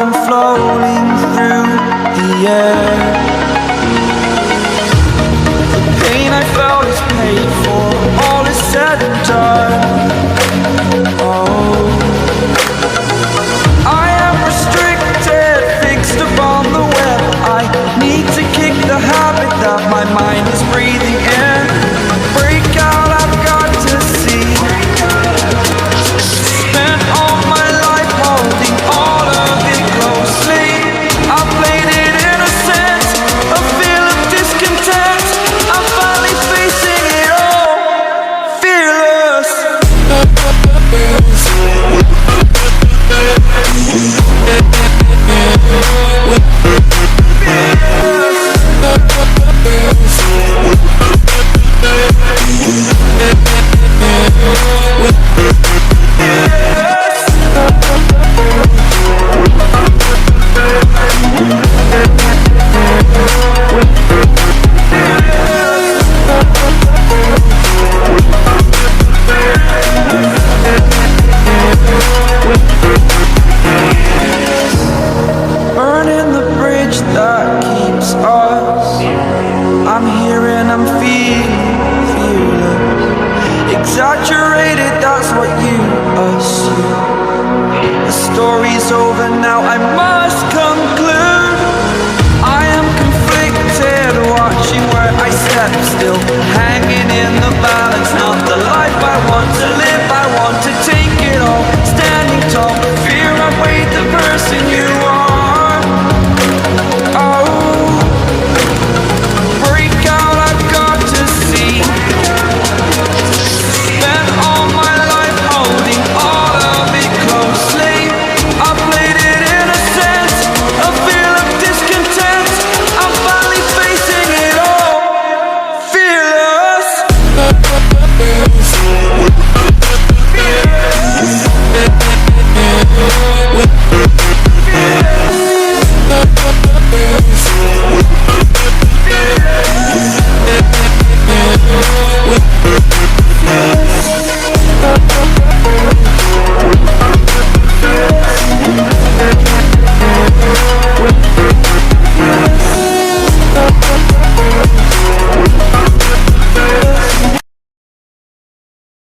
I'm floating through the air. The pain I felt is paid for, all is said and done. Oh, I am restricted, fixed upon the web. I need to kick the habit that my mind is breathing in. Break out, I've got to see. Spent all my life holding all of it closely. I played it innocent, a feel of discontent. I'm finally facing it all, fearless. Burning the bridge that keeps us. I'm here and I'm feeling fearless. Exaggerated, that's what you assume. The story's over now, I must conclude. I am conflicted, watching where I step still, hanging in the balance, not the life I want to live.